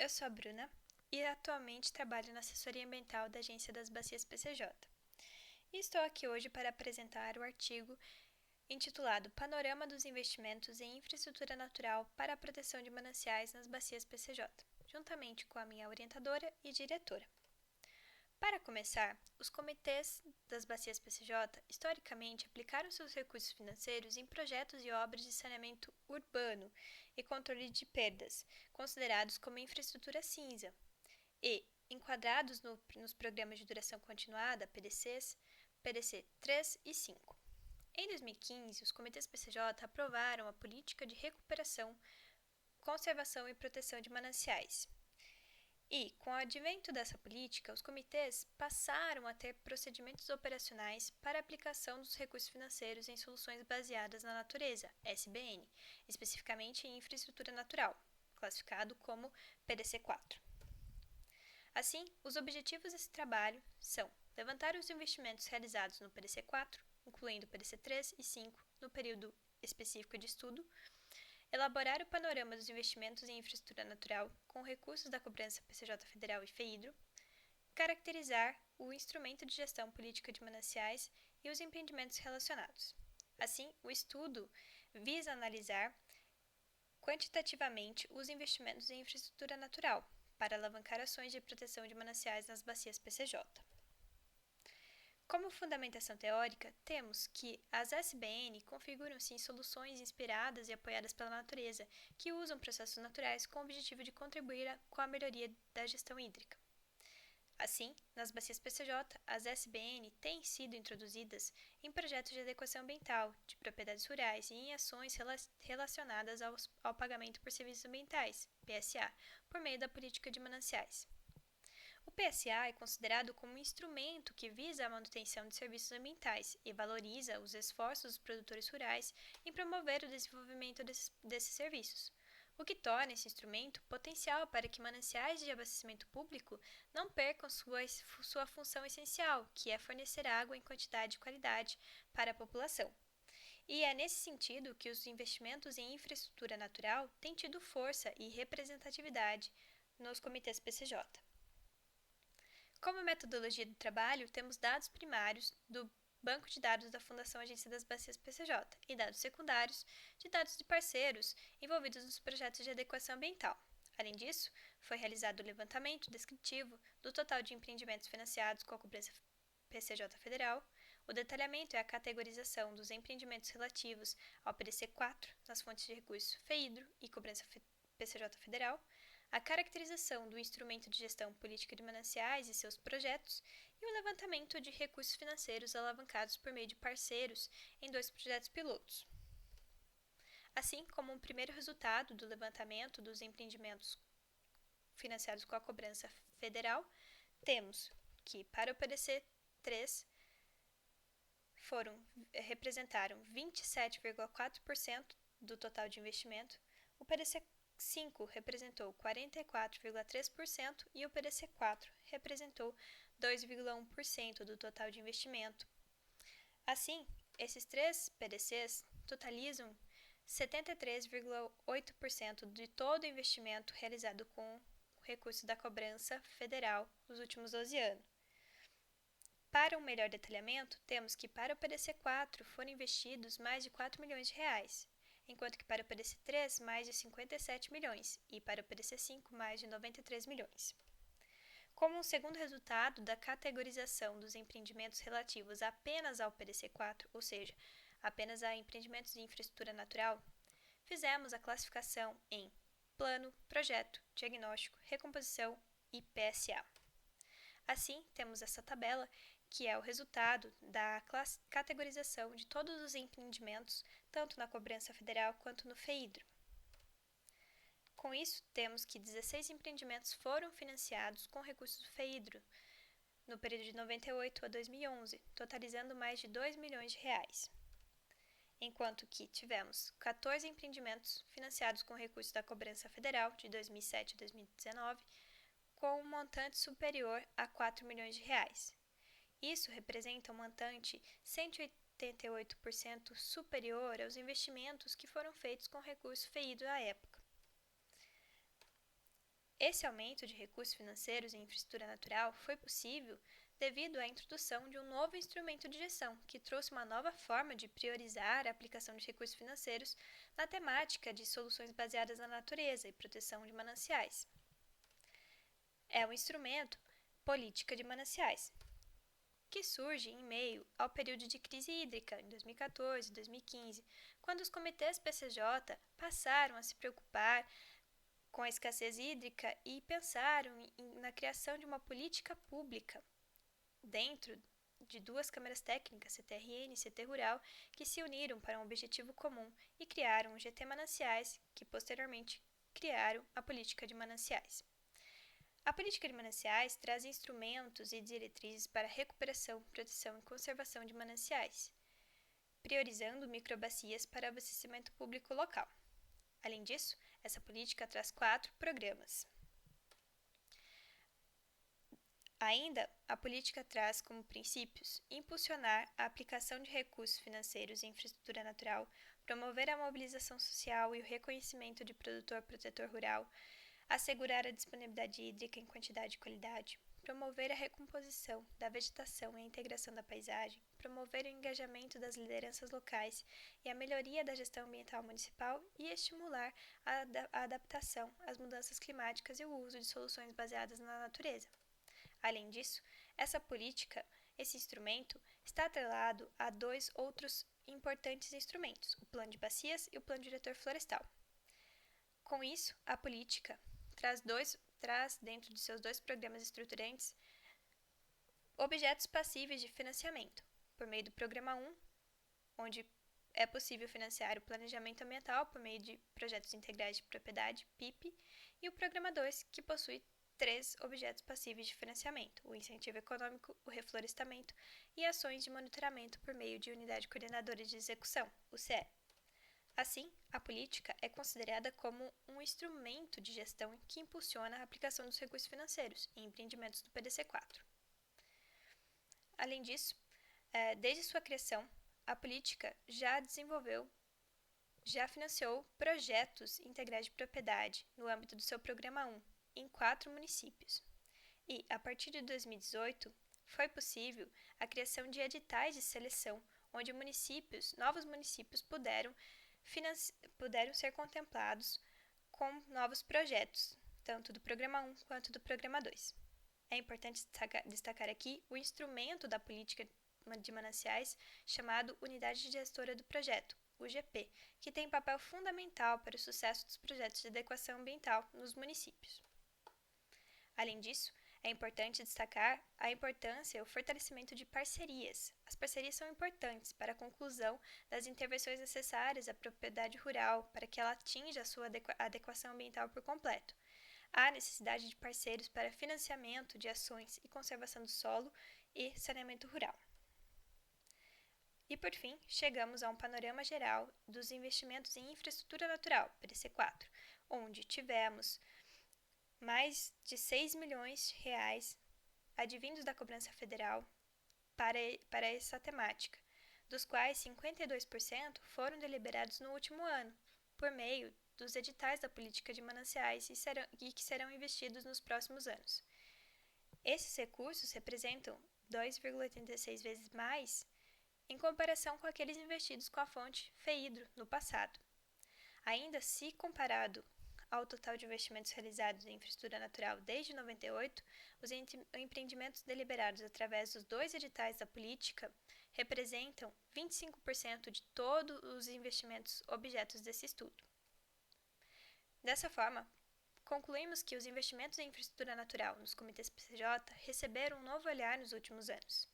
Eu sou a Bruna e atualmente trabalho na assessoria ambiental da Agência das Bacias PCJ. E estou aqui hoje para apresentar o artigo intitulado Panorama dos investimentos em infraestrutura natural para a proteção de mananciais nas bacias PCJ, juntamente com a minha orientadora e diretora. Para começar, os comitês das bacias PCJ historicamente aplicaram seus recursos financeiros em projetos e obras de saneamento urbano e controle de perdas, considerados como infraestrutura cinza, e, enquadrados nos programas de duração continuada, PDCs, PDC 3 e 5. Em 2015, os comitês PCJ aprovaram a Política de Recuperação, Conservação e Proteção de Mananciais. E, com o advento dessa política, os comitês passaram a ter procedimentos operacionais para a aplicação dos recursos financeiros em soluções baseadas na natureza, SBN, especificamente em infraestrutura natural, classificado como PDC4. Assim, os objetivos desse trabalho são levantar os investimentos realizados no PDC4, incluindo PDC3 e 5, no período específico de estudo, elaborar o panorama dos investimentos em infraestrutura natural com recursos da cobrança PCJ Federal e FEIDRO, caracterizar o instrumento de gestão política de mananciais e os empreendimentos relacionados. Assim, o estudo visa analisar quantitativamente os investimentos em infraestrutura natural para alavancar ações de proteção de mananciais nas bacias PCJ. Como fundamentação teórica, temos que as SBN configuram-se em soluções inspiradas e apoiadas pela natureza, que usam processos naturais com o objetivo de contribuir com a melhoria da gestão hídrica. Assim, nas bacias PCJ, as SBN têm sido introduzidas em projetos de adequação ambiental, de propriedades rurais e em ações relacionadas ao pagamento por serviços ambientais, PSA, por meio da política de mananciais. O PSA é considerado como um instrumento que visa a manutenção de serviços ambientais e valoriza os esforços dos produtores rurais em promover o desenvolvimento desses serviços, o que torna esse instrumento potencial para que mananciais de abastecimento público não percam sua função essencial, que é fornecer água em quantidade e qualidade para a população. E é nesse sentido que os investimentos em infraestrutura natural têm tido força e representatividade nos comitês PCJ. Como metodologia do trabalho, temos dados primários do banco de dados da Fundação Agência das Bacias PCJ e dados secundários de dados de parceiros envolvidos nos projetos de adequação ambiental. Além disso, foi realizado o levantamento descritivo do total de empreendimentos financiados com a cobrança PCJ Federal, o detalhamento e a categorização dos empreendimentos relativos ao PDC4 nas fontes de recurso FEIDRO e cobrança PCJ Federal, a caracterização do instrumento de gestão política de mananciais e seus projetos e o levantamento de recursos financeiros alavancados por meio de parceiros em 2 projetos pilotos. Assim como um primeiro resultado do levantamento dos empreendimentos financiados com a cobrança federal, temos que para o PDC 3 representaram 27,4% do total de investimento, o PDC 5 representou 44,3% e o PDC 4 representou 2,1% do total de investimento. Assim, esses 3 PDCs totalizam 73,8% de todo o investimento realizado com recursos da cobrança federal nos últimos 12 anos. Para um melhor detalhamento, temos que para o PDC 4 foram investidos mais de 4 milhões de reais, enquanto que para o PDC 3 mais de 57 milhões e para o PDC 5 mais de 93 milhões. Como um segundo resultado da categorização dos empreendimentos relativos apenas ao PDC 4, ou seja, apenas a empreendimentos de infraestrutura natural, fizemos a classificação em plano, projeto, diagnóstico, recomposição e PSA. Assim, temos essa tabela, que é o resultado da categorização de todos os empreendimentos, tanto na cobrança federal quanto no FEIDRO. Com isso, temos que 16 empreendimentos foram financiados com recursos do FEIDRO no período de 98 a 2011, totalizando mais de 2 milhões de reais. Enquanto que tivemos 14 empreendimentos financiados com recursos da cobrança federal de 2007 a 2019, com um montante superior a 4 milhões de reais. Isso representa um montante 188% superior aos investimentos que foram feitos com recurso FEIDRO à época. Esse aumento de recursos financeiros em infraestrutura natural foi possível devido à introdução de um novo instrumento de gestão, que trouxe uma nova forma de priorizar a aplicação de recursos financeiros na temática de soluções baseadas na natureza e proteção de mananciais. É o instrumento Política de Mananciais, que surge em meio ao período de crise hídrica em 2014 e 2015, quando os comitês PCJ passaram a se preocupar com a escassez hídrica e pensaram na criação de uma política pública dentro de duas câmaras técnicas, CTRN e CT Rural, que se uniram para um objetivo comum e criaram o GT Mananciais, que posteriormente criaram a Política de Mananciais. A Política de Mananciais traz instrumentos e diretrizes para a recuperação, proteção e conservação de mananciais, priorizando microbacias para abastecimento público local. Além disso, essa política traz 4 programas. Ainda, a política traz como princípios impulsionar a aplicação de recursos financeiros em infraestrutura natural, promover a mobilização social e o reconhecimento de produtor-protetor rural, assegurar a disponibilidade hídrica em quantidade e qualidade, promover a recomposição da vegetação e a integração da paisagem, promover o engajamento das lideranças locais e a melhoria da gestão ambiental municipal e estimular a adaptação às mudanças climáticas e o uso de soluções baseadas na natureza. Além disso, esse instrumento está atrelado a 2 outros importantes instrumentos, o Plano de Bacias e o Plano Diretor Florestal. Com isso, a política traz dentro de seus 2 programas estruturantes objetos passíveis de financiamento, por meio do Programa 1, onde é possível financiar o planejamento ambiental por meio de projetos integrais de propriedade, PIP, e o Programa 2, que possui 3 objetos passíveis de financiamento, o incentivo econômico, o reflorestamento e ações de monitoramento por meio de Unidade Coordenadora de Execução, UCE. Assim, a política é considerada como um instrumento de gestão que impulsiona a aplicação dos recursos financeiros em empreendimentos do PDC4. Além disso, desde sua criação, a política já financiou projetos integrais de propriedade no âmbito do seu Programa 1 em 4 municípios. E, a partir de 2018, foi possível a criação de editais de seleção, onde novos municípios puderam ser contemplados com novos projetos, tanto do Programa 1 quanto do Programa 2. É importante destacar aqui o instrumento da política de mananciais chamado Unidade Gestora do Projeto, UGP, que tem papel fundamental para o sucesso dos projetos de adequação ambiental nos municípios. Além disso, é importante destacar a importância e o fortalecimento de parcerias. As parcerias são importantes para a conclusão das intervenções necessárias à propriedade rural para que ela atinja a sua adequação ambiental por completo. Há necessidade de parceiros para financiamento de ações e conservação do solo e saneamento rural. E, por fim, chegamos a um panorama geral dos investimentos em infraestrutura natural, PDC4, onde tivemos mais de 6 milhões de reais advindos da cobrança federal para essa temática, dos quais 52% foram deliberados no último ano, por meio dos editais da política de mananciais e que serão investidos nos próximos anos. Esses recursos representam 2,86 vezes mais em comparação com aqueles investidos com a fonte FEIDRO no passado. Ainda se comparado ao total de investimentos realizados em infraestrutura natural desde 98, os empreendimentos deliberados através dos 2 editais da política representam 25% de todos os investimentos objetos desse estudo. Dessa forma, concluímos que os investimentos em infraestrutura natural nos comitês PCJ receberam um novo olhar nos últimos anos.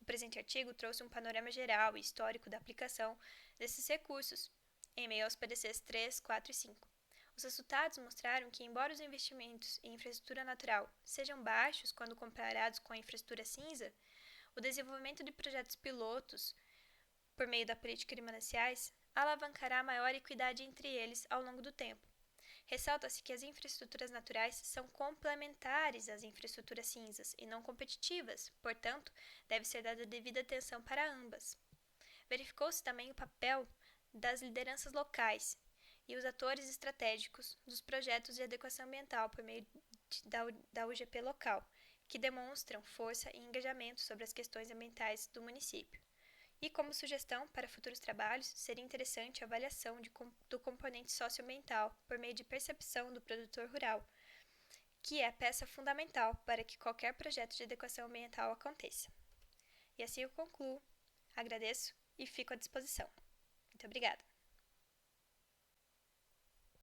O presente artigo trouxe um panorama geral e histórico da aplicação desses recursos em meio aos PDCs 3, 4 e 5. Os resultados mostraram que, embora os investimentos em infraestrutura natural sejam baixos quando comparados com a infraestrutura cinza, o desenvolvimento de projetos pilotos por meio da política de mananciais alavancará maior equidade entre eles ao longo do tempo. Ressalta-se que as infraestruturas naturais são complementares às infraestruturas cinzas e não competitivas, portanto, deve ser dada devida atenção para ambas. Verificou-se também o papel das lideranças locais e os atores estratégicos dos projetos de adequação ambiental por meio da UGP local, que demonstram força e engajamento sobre as questões ambientais do município. E como sugestão para futuros trabalhos, seria interessante a avaliação do componente socioambiental por meio de percepção do produtor rural, que é a peça fundamental para que qualquer projeto de adequação ambiental aconteça. E assim eu concluo, agradeço e fico à disposição. Muito obrigada!